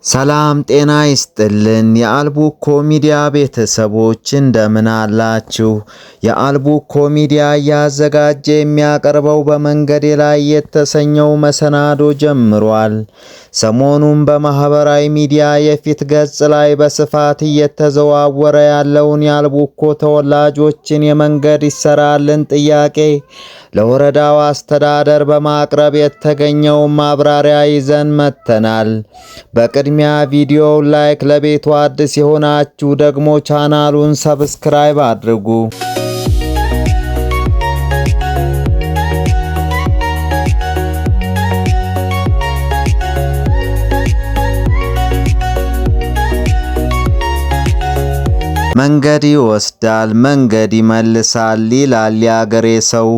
ሰላም ጤና ይስጥልን የአልቡኮ ሚዲያ ቤተሰቦች እንደምን አላችሁ? የአልቡኮ ሚዲያ ያዘጋጀ የሚያቀርበው በመንገዴ ላይ የተሰኘው መሰናዶ ጀምሯል። ሰሞኑን በማህበራዊ ሚዲያ የፊት ገጽ ላይ በስፋት እየተዘዋወረ ያለውን የአልቡኮ ተወላጆችን የመንገድ ይሰራልን ጥያቄ ለወረዳው አስተዳደር በማቅረብ የተገኘው ማብራሪያ ይዘን መጥተናል። በቅድሚያ ቪዲዮው ላይክ፣ ለቤቱ አዲስ የሆናችሁ ደግሞ ቻናሉን ሰብስክራይብ አድርጉ። መንገድ ይወስዳል መንገድ ይመልሳል ይላል የአገሬ ሰው።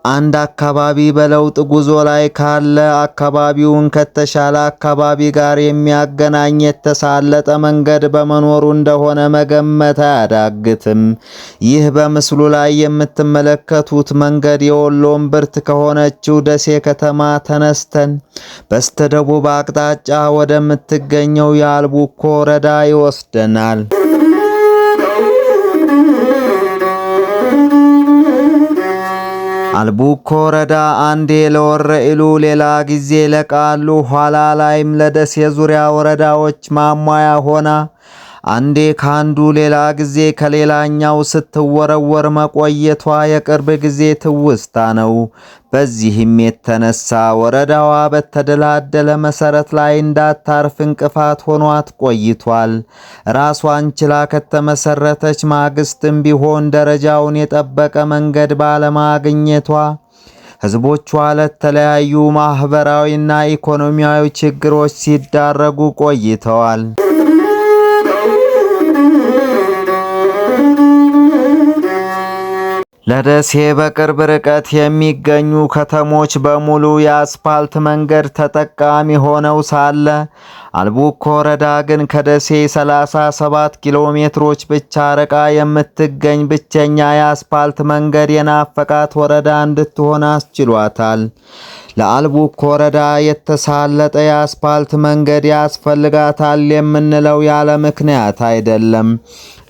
አንድ አካባቢ በለውጥ ጉዞ ላይ ካለ አካባቢውን ከተሻለ አካባቢ ጋር የሚያገናኝ የተሳለጠ መንገድ በመኖሩ እንደሆነ መገመት አያዳግትም። ይህ በምስሉ ላይ የምትመለከቱት መንገድ የወሎ እምብርት ከሆነችው ደሴ ከተማ ተነስተን በስተደቡብ አቅጣጫ ወደምትገኘው የአልቡኮ ወረዳ ይወስደናል። አልቡኮ ወረዳ አንዴ ለወረኢሉ ሌላ ጊዜ ለቃሉ ኋላ ላይም ለደሴ ዙሪያ ወረዳዎች ማሟያ ሆና አንዴ ካንዱ ሌላ ጊዜ ከሌላኛው ስትወረወር መቆየቷ የቅርብ ጊዜ ትውስታ ነው። በዚህም የተነሳ ወረዳዋ በተደላደለ መሰረት ላይ እንዳታርፍ እንቅፋት ሆኗት ቆይቷል። ራሷን ችላ ከተመሰረተች ማግስትም ቢሆን ደረጃውን የጠበቀ መንገድ ባለማግኘቷ ህዝቦቿ ለተለያዩ ማህበራዊና ኢኮኖሚያዊ ችግሮች ሲዳረጉ ቆይተዋል። ለደሴ በቅርብ ርቀት የሚገኙ ከተሞች በሙሉ የአስፓልት መንገድ ተጠቃሚ ሆነው ሳለ አልቡኮ ወረዳ ግን ከደሴ 37 ኪሎ ሜትሮች ብቻ ርቃ የምትገኝ ብቸኛ የአስፓልት መንገድ የናፈቃት ወረዳ እንድትሆን አስችሏታል። ለአልቡኮ ወረዳ የተሳለጠ የአስፓልት መንገድ ያስፈልጋታል የምንለው ያለ ምክንያት አይደለም።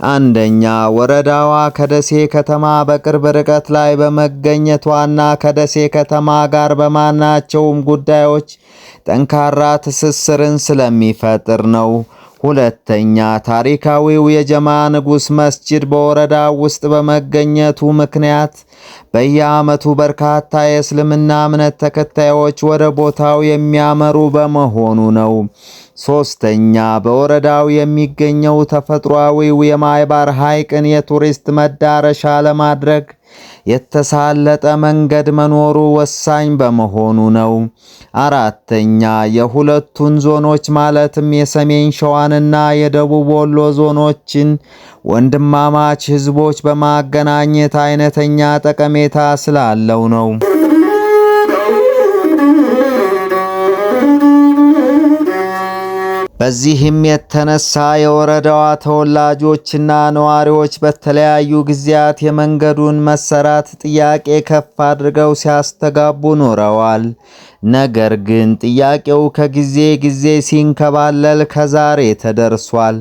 አንደኛ ወረዳዋ ከደሴ ከተማ በቅርብ ርቀት ላይ በመገኘቷና ከደሴ ከተማ ጋር በማናቸውም ጉዳዮች ጠንካራ ትስስርን ስለሚፈጥር ነው። ሁለተኛ ታሪካዊው የጀማ ንጉስ መስጂድ በወረዳው ውስጥ በመገኘቱ ምክንያት በየዓመቱ በርካታ የእስልምና እምነት ተከታዮች ወደ ቦታው የሚያመሩ በመሆኑ ነው። ሶስተኛ በወረዳው የሚገኘው ተፈጥሯዊው የማይባር ሐይቅን የቱሪስት መዳረሻ ለማድረግ የተሳለጠ መንገድ መኖሩ ወሳኝ በመሆኑ ነው። አራተኛ የሁለቱን ዞኖች ማለትም የሰሜን ሸዋንና የደቡብ ወሎ ዞኖችን ወንድማማች ህዝቦች በማገናኘት አይነተኛ ጠቀሜታ ስላለው ነው። በዚህም የተነሳ የወረዳዋ ተወላጆችና ነዋሪዎች በተለያዩ ጊዜያት የመንገዱን መሰራት ጥያቄ ከፍ አድርገው ሲያስተጋቡ ኖረዋል። ነገር ግን ጥያቄው ከጊዜ ጊዜ ሲንከባለል ከዛሬ ተደርሷል።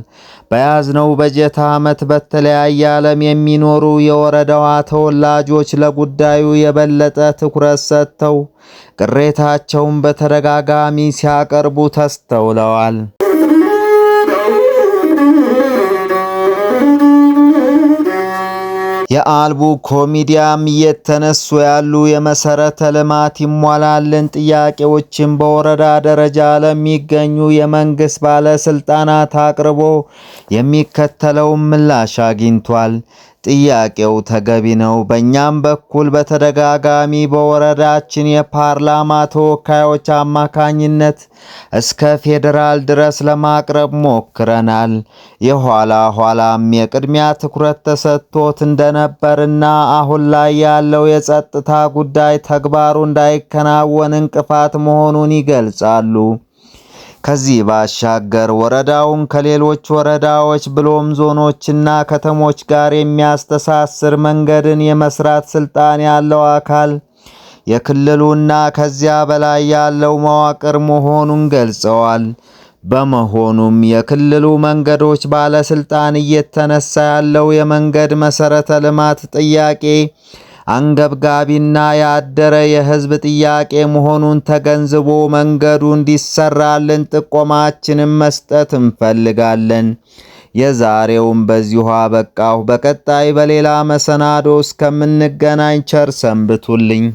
በያዝነው በጀት ዓመት በተለያየ ዓለም የሚኖሩ የወረዳዋ ተወላጆች ለጉዳዩ የበለጠ ትኩረት ሰጥተው ቅሬታቸውን በተደጋጋሚ ሲያቀርቡ ተስተውለዋል። የአልቡኮ ሚዲያም እየተነሱ ያሉ የመሰረተ ልማት ይሟላልን ጥያቄዎችን በወረዳ ደረጃ ለሚገኙ የመንግስት ባለስልጣናት አቅርቦ የሚከተለውን ምላሽ አግኝቷል። ጥያቄው ተገቢ ነው። በእኛም በኩል በተደጋጋሚ በወረዳችን የፓርላማ ተወካዮች አማካኝነት እስከ ፌዴራል ድረስ ለማቅረብ ሞክረናል። የኋላም የቅድሚያ ትኩረት ተሰጥቶት እንደነበርና አሁን ላይ ያለው የጸጥታ ጉዳይ ተግባሩ እንዳይከናወን እንቅፋት መሆኑን ይገልጻሉ። ከዚህ ባሻገር ወረዳውን ከሌሎች ወረዳዎች ብሎም ዞኖችና ከተሞች ጋር የሚያስተሳስር መንገድን የመስራት ስልጣን ያለው አካል የክልሉና ከዚያ በላይ ያለው መዋቅር መሆኑን ገልጸዋል። በመሆኑም የክልሉ መንገዶች ባለስልጣን እየተነሳ ያለው የመንገድ መሰረተ ልማት ጥያቄ አንገብጋቢና ያደረ የህዝብ ጥያቄ መሆኑን ተገንዝቦ መንገዱ እንዲሰራልን ጥቆማችንን መስጠት እንፈልጋለን። የዛሬውም በዚሁ አበቃሁ። በቀጣይ በሌላ መሰናዶ እስከምንገናኝ ቸር ሰንብቱልኝ።